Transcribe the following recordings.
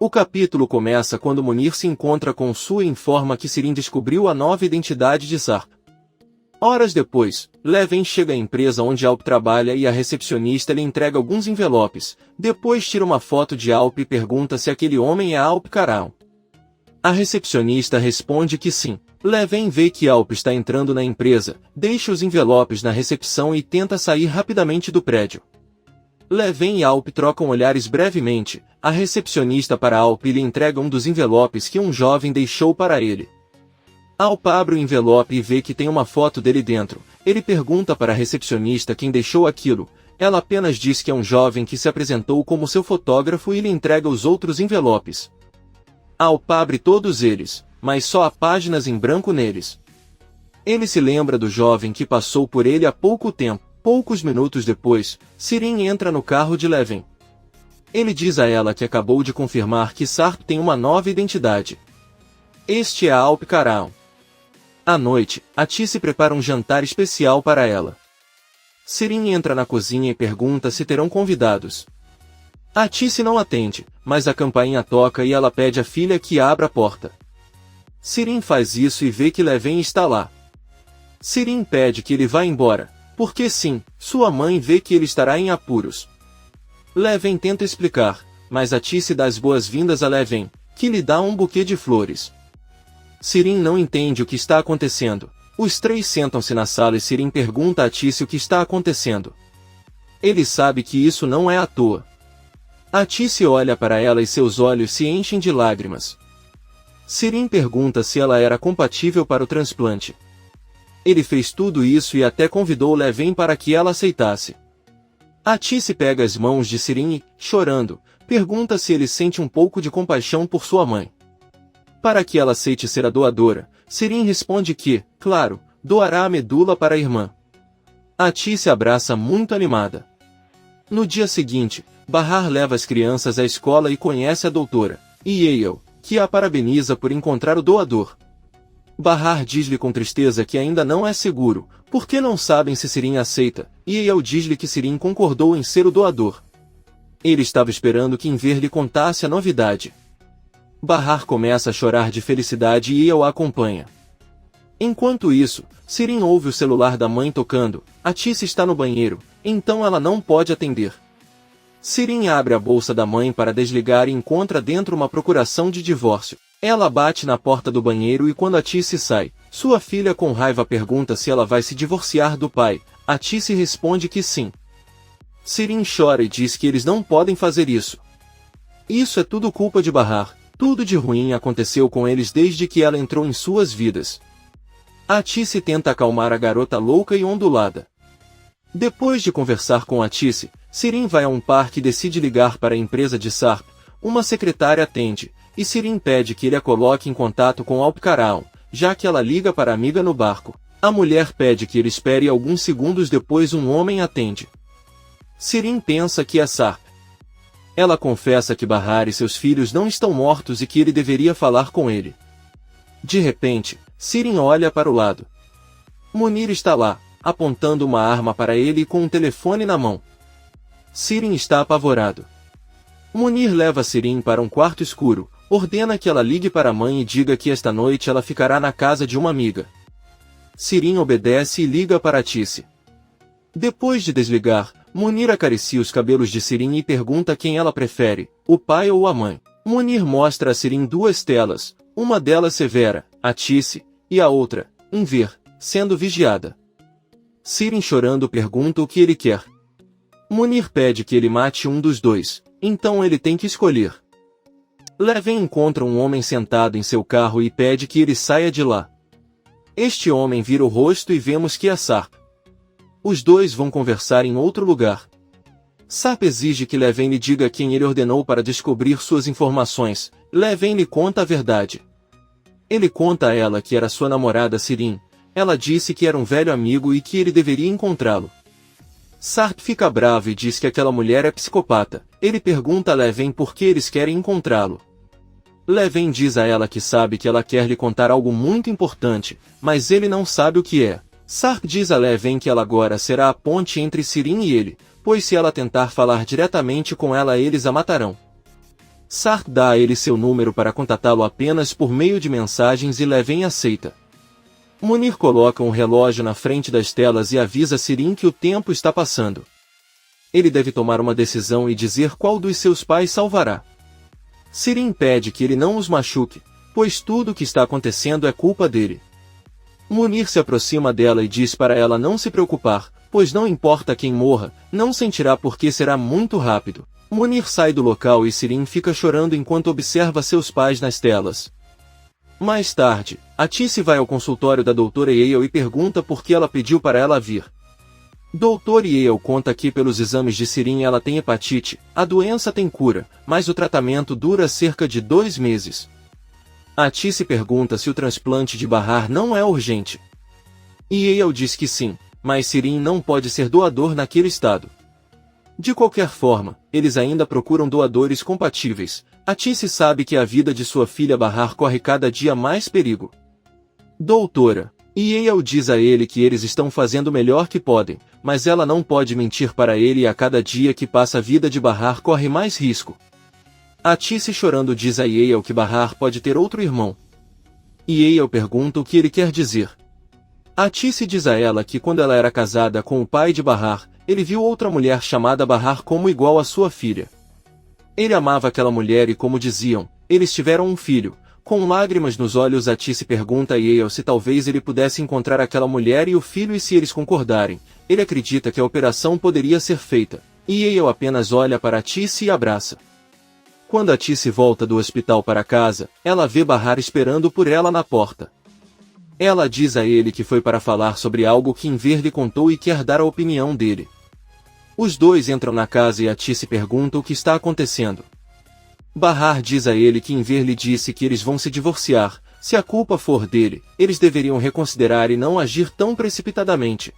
O capítulo começa quando Munir se encontra com Sue e informa que Sirin descobriu a nova identidade de Sarp. Horas depois, Leven chega à empresa onde Alp trabalha e a recepcionista lhe entrega alguns envelopes. Depois tira uma foto de Alp e pergunta se aquele homem é Alp Karaun. A recepcionista responde que sim. Leven vê que Alp está entrando na empresa, deixa os envelopes na recepção e tenta sair rapidamente do prédio. Leven e Alp trocam olhares brevemente. A recepcionista para Alp lhe entrega um dos envelopes que um jovem deixou para ele. Alp abre o envelope e vê que tem uma foto dele dentro. Ele pergunta para a recepcionista quem deixou aquilo. Ela apenas diz que é um jovem que se apresentou como seu fotógrafo e lhe entrega os outros envelopes. Alp abre todos eles, mas só há páginas em branco neles. Ele se lembra do jovem que passou por ele há pouco tempo. Poucos minutos depois, Sirin entra no carro de Leven. Ele diz a ela que acabou de confirmar que Sarp tem uma nova identidade. Este é Alp Karaun. À noite, Atice prepara um jantar especial para ela. Sirin entra na cozinha e pergunta se terão convidados. Atice não atende, mas a campainha toca e ela pede à filha que abra a porta. Sirin faz isso e vê que Leven está lá. Sirin pede que ele vá embora, porque sim, sua mãe vê que ele estará em apuros. Leven tenta explicar, mas Atice dá as boas-vindas a Leven, que lhe dá um buquê de flores. Sirin não entende o que está acontecendo. Os três sentam-se na sala e Sirin pergunta a Atice o que está acontecendo. Ele sabe que isso não é à toa. Atice olha para ela e seus olhos se enchem de lágrimas. Sirin pergunta se ela era compatível para o transplante. Ele fez tudo isso e até convidou Leven para que ela aceitasse. Atice pega as mãos de Sirin e, chorando, pergunta se ele sente um pouco de compaixão por sua mãe. Para que ela aceite ser a doadora, Sirin responde que, claro, doará a medula para a irmã. Atice abraça muito animada. No dia seguinte, Bahar leva as crianças à escola e conhece a doutora, Yale, que a parabeniza por encontrar o doador. Bahar diz-lhe com tristeza que ainda não é seguro, porque não sabem se Sirin aceita, e Yale diz-lhe que Sirin concordou em ser o doador. Ele estava esperando que Enver lhe contasse a novidade. Bahar começa a chorar de felicidade e Yale a acompanha. Enquanto isso, Sirin ouve o celular da mãe tocando. Atice está no banheiro, então ela não pode atender. Sirin abre a bolsa da mãe para desligar e encontra dentro uma procuração de divórcio. Ela bate na porta do banheiro e quando Atice sai, sua filha com raiva pergunta se ela vai se divorciar do pai. Atice responde que sim. Sirin chora e diz que eles não podem fazer isso. Isso é tudo culpa de Bahar. Tudo de ruim aconteceu com eles desde que ela entrou em suas vidas. Atice tenta acalmar a garota louca e ondulada. Depois de conversar com Atice, Sirin vai a um parque e decide ligar para a empresa de Sarp. Uma secretária atende, e Sirin pede que ele a coloque em contato com Alp Karaun, já que ela liga para a amiga no barco. A mulher pede que ele espere e alguns segundos depois um homem atende. Sirin pensa que é Sarp. Ela confessa que Bahar e seus filhos não estão mortos e que ele deveria falar com ele. De repente, Sirin olha para o lado. Munir está lá, apontando uma arma para ele e com um telefone na mão. Sirin está apavorado. Munir leva Sirin para um quarto escuro, ordena que ela ligue para a mãe e diga que esta noite ela ficará na casa de uma amiga. Sirin obedece e liga para Atice. Depois de desligar, Munir acaricia os cabelos de Sirin e pergunta quem ela prefere, o pai ou a mãe. Munir mostra a Sirin duas telas, uma delas severa, Atice, e a outra, Enver, sendo vigiada. Sirin chorando pergunta o que ele quer. Munir pede que ele mate um dos dois, então ele tem que escolher. Leven encontra um homem sentado em seu carro e pede que ele saia de lá. Este homem vira o rosto e vemos que é Sarp. Os dois vão conversar em outro lugar. Sarp exige que Leven lhe diga quem ele ordenou para descobrir suas informações. Leven lhe conta a verdade. Ele conta a ela que era sua namorada Sirin. Ela disse que era um velho amigo e que ele deveria encontrá-lo. Sarp fica bravo e diz que aquela mulher é psicopata. Ele pergunta a Leven por que eles querem encontrá-lo. Leven diz a ela que sabe que ela quer lhe contar algo muito importante, mas ele não sabe o que é. Sarp diz a Leven que ela agora será a ponte entre Sirin e ele, pois se ela tentar falar diretamente com ela eles a matarão. Sark dá a ele seu número para contatá-lo apenas por meio de mensagens e Leven aceita. Munir coloca um relógio na frente das telas e avisa Sirin que o tempo está passando. Ele deve tomar uma decisão e dizer qual dos seus pais salvará. Sirin pede que ele não os machuque, pois tudo o que está acontecendo é culpa dele. Munir se aproxima dela e diz para ela não se preocupar, pois não importa quem morra, não sentirá porque será muito rápido. Munir sai do local e Sirin fica chorando enquanto observa seus pais nas telas. Mais tarde, Atice vai ao consultório da doutora Yale e pergunta por que ela pediu para ela vir. Dr. Yale conta que pelos exames de Sirin ela tem hepatite, a doença tem cura, mas o tratamento dura cerca de 2 meses. Atice pergunta se o transplante de Bahar não é urgente. Yale diz que sim, mas Sirin não pode ser doador naquele estado. De qualquer forma, eles ainda procuram doadores compatíveis. Atice sabe que a vida de sua filha Bahar corre cada dia mais perigo. Doutora, Yale diz a ele que eles estão fazendo o melhor que podem, mas ela não pode mentir para ele e a cada dia que passa a vida de Bahar corre mais risco. Atice chorando diz a Yale que Bahar pode ter outro irmão. Yale pergunta o que ele quer dizer. Atice diz a ela que quando ela era casada com o pai de Bahar, ele viu outra mulher chamada Bahar como igual à sua filha. Ele amava aquela mulher e como diziam, eles tiveram um filho. Com lágrimas nos olhos Atice pergunta a Yale se talvez ele pudesse encontrar aquela mulher e o filho e se eles concordarem. Ele acredita que a operação poderia ser feita. Yale apenas olha para Atice e abraça. Quando Atice volta do hospital para casa, ela vê Bahar esperando por ela na porta. Ela diz a ele que foi para falar sobre algo que Enver lhe contou e quer dar a opinião dele. Os dois entram na casa e Atice pergunta o que está acontecendo. Bahar diz a ele que Enver lhe disse que eles vão se divorciar. Se a culpa for dele, eles deveriam reconsiderar e não agir tão precipitadamente.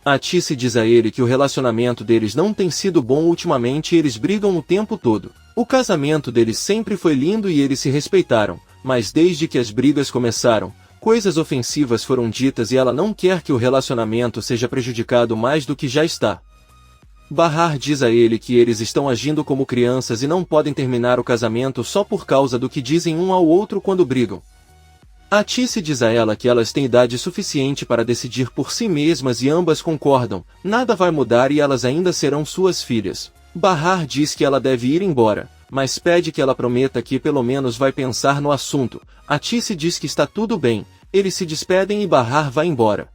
Atice diz a ele que o relacionamento deles não tem sido bom ultimamente e eles brigam o tempo todo. O casamento deles sempre foi lindo e eles se respeitaram, mas desde que as brigas começaram, coisas ofensivas foram ditas e ela não quer que o relacionamento seja prejudicado mais do que já está. Bahar diz a ele que eles estão agindo como crianças e não podem terminar o casamento só por causa do que dizem um ao outro quando brigam. Atice diz a ela que elas têm idade suficiente para decidir por si mesmas e ambas concordam, nada vai mudar e elas ainda serão suas filhas. Bahar diz que ela deve ir embora, mas pede que ela prometa que pelo menos vai pensar no assunto. Atice diz que está tudo bem, eles se despedem e Bahar vai embora.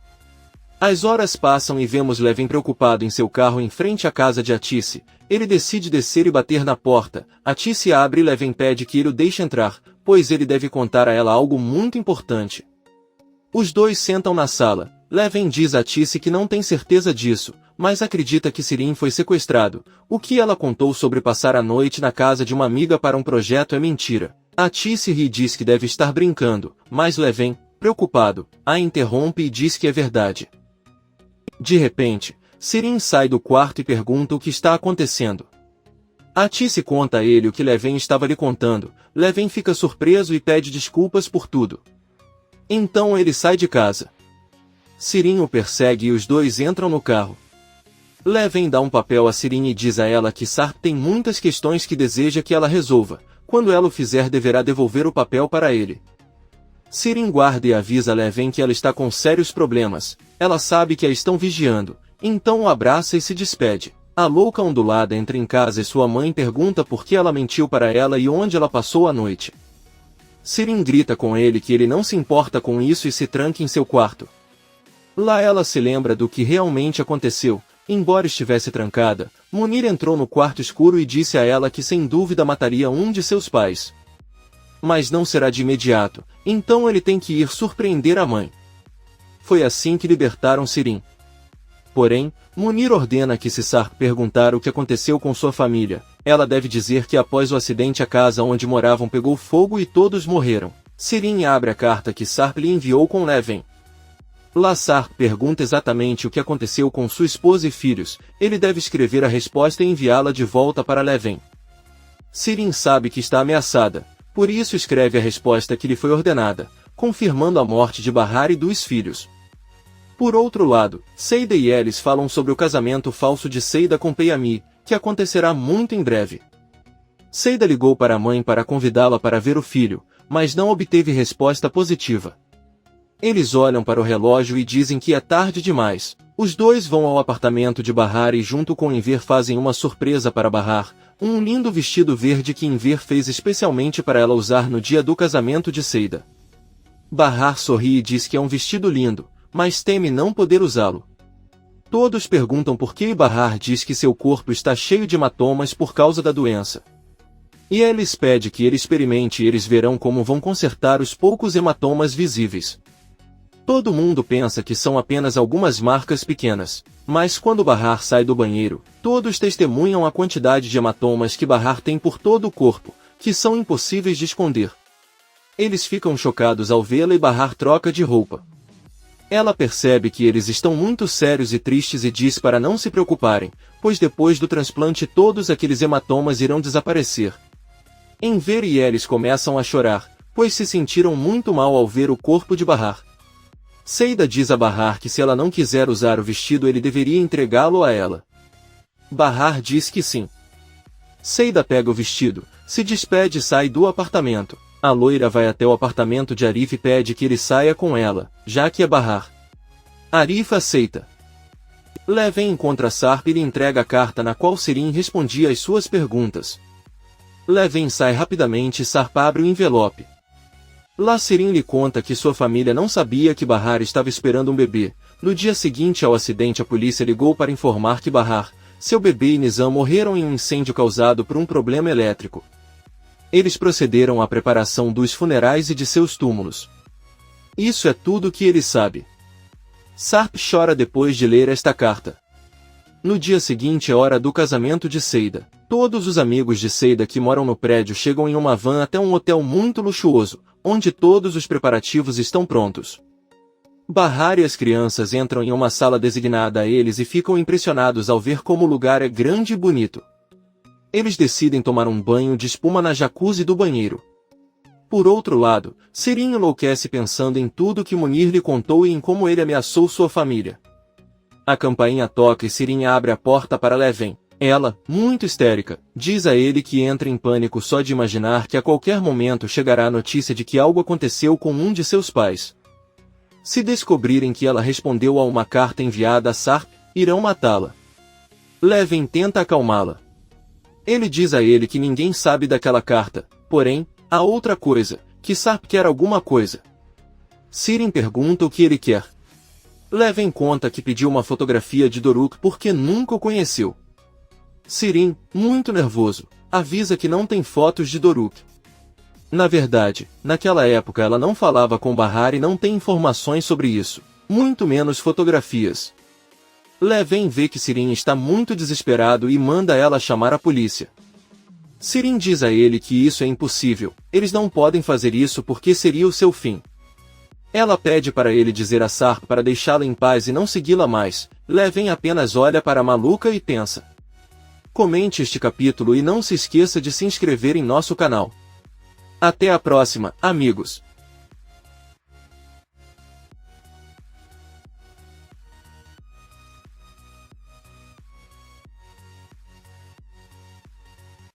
As horas passam e vemos Leven preocupado em seu carro em frente à casa de Atice. Ele decide descer e bater na porta. Atice abre e Leven pede que ele o deixe entrar, pois ele deve contar a ela algo muito importante. Os dois sentam na sala. Leven diz a Atice que não tem certeza disso, mas acredita que Sirin foi sequestrado. O que ela contou sobre passar a noite na casa de uma amiga para um projeto é mentira. Atice ri e diz que deve estar brincando, mas Leven, preocupado, a interrompe e diz que é verdade. De repente, Sirin sai do quarto e pergunta o que está acontecendo. Atice conta a ele o que Leven estava lhe contando. Leven fica surpreso e pede desculpas por tudo. Então ele sai de casa. Sirin o persegue e os dois entram no carro. Leven dá um papel a Sirin e diz a ela que Sark tem muitas questões que deseja que ela resolva. Quando ela o fizer deverá devolver o papel para ele. Sirin guarda e avisa Leven que ela está com sérios problemas. Ela sabe que a estão vigiando, então o abraça e se despede. A louca ondulada entra em casa e sua mãe pergunta por que ela mentiu para ela e onde ela passou a noite. Sirin grita com ele que ele não se importa com isso e se tranca em seu quarto. Lá ela se lembra do que realmente aconteceu. Embora estivesse trancada, Munir entrou no quarto escuro e disse a ela que sem dúvida mataria um de seus pais. Mas não será de imediato, então ele tem que ir surpreender a mãe. Foi assim que libertaram Sirin. Porém, Munir ordena que se Sark perguntar o que aconteceu com sua família, ela deve dizer que após o acidente a casa onde moravam pegou fogo e todos morreram. Sirin abre a carta que Sark lhe enviou com Leven. Lá Sark pergunta exatamente o que aconteceu com sua esposa e filhos, ele deve escrever a resposta e enviá-la de volta para Leven. Sirin sabe que está ameaçada, por isso escreve a resposta que lhe foi ordenada, confirmando a morte de Bahar e dos filhos. Por outro lado, Seida e Elis falam sobre o casamento falso de Seida com Peyami, que acontecerá muito em breve. Seida ligou para a mãe para convidá-la para ver o filho, mas não obteve resposta positiva. Eles olham para o relógio e dizem que é tarde demais. Os dois vão ao apartamento de Bahar e junto com Enver fazem uma surpresa para Bahar, um lindo vestido verde que Enver fez especialmente para ela usar no dia do casamento de Seida. Bahar sorri e diz que é um vestido lindo, mas teme não poder usá-lo. Todos perguntam por que e Bahar diz que seu corpo está cheio de hematomas por causa da doença. E ela lhes pede que ele experimente e eles verão como vão consertar os poucos hematomas visíveis. Todo mundo pensa que são apenas algumas marcas pequenas, mas quando Bahar sai do banheiro, todos testemunham a quantidade de hematomas que Bahar tem por todo o corpo, que são impossíveis de esconder. Eles ficam chocados ao vê-la e Bahar troca de roupa. Ela percebe que eles estão muito sérios e tristes e diz para não se preocuparem, pois depois do transplante todos aqueles hematomas irão desaparecer. Enver e eles começam a chorar, pois se sentiram muito mal ao ver o corpo de Bahar. Seida diz a Bahar que se ela não quiser usar o vestido ele deveria entregá-lo a ela. Bahar diz que sim. Seida pega o vestido, se despede e sai do apartamento. A loira vai até o apartamento de Arif e pede que ele saia com ela, já que é Bahar. Arif aceita. Leven encontra Sarp e lhe entrega a carta na qual Sirin respondia às suas perguntas. Leven sai rapidamente e Sarp abre o envelope. Lá Sirin lhe conta que sua família não sabia que Bahar estava esperando um bebê. No dia seguinte ao acidente a polícia ligou para informar que Bahar, seu bebê e Nizam morreram em um incêndio causado por um problema elétrico. Eles procederam à preparação dos funerais e de seus túmulos. Isso é tudo que ele sabe. Sarp chora depois de ler esta carta. No dia seguinte é hora do casamento de Seida. Todos os amigos de Seida que moram no prédio chegam em uma van até um hotel muito luxuoso, onde todos os preparativos estão prontos. Bahar e as crianças entram em uma sala designada a eles e ficam impressionados ao ver como o lugar é grande e bonito. Eles decidem tomar um banho de espuma na jacuzzi do banheiro. Por outro lado, Sirin enlouquece pensando em tudo que Munir lhe contou e em como ele ameaçou sua família. A campainha toca e Sirin abre a porta para Leven. Ela, muito histérica, diz a ele que entra em pânico só de imaginar que a qualquer momento chegará a notícia de que algo aconteceu com um de seus pais. Se descobrirem que ela respondeu a uma carta enviada a Sarp, irão matá-la. Leven tenta acalmá-la. Ele diz a ele que ninguém sabe daquela carta, porém, há outra coisa, que Sarp quer alguma coisa. Sirin pergunta o que ele quer. Leven conta que pediu uma fotografia de Doruk porque nunca o conheceu. Sirin, muito nervoso, avisa que não tem fotos de Doruk. Na verdade, naquela época ela não falava com Bahar e não tem informações sobre isso, muito menos fotografias. Leven vê que Sirin está muito desesperado e manda ela chamar a polícia. Sirin diz a ele que isso é impossível, eles não podem fazer isso porque seria o seu fim. Ela pede para ele dizer a Sarp para deixá-la em paz e não segui-la mais. Leven apenas olha para a maluca e pensa. Comente este capítulo e não se esqueça de se inscrever em nosso canal. Até a próxima, amigos!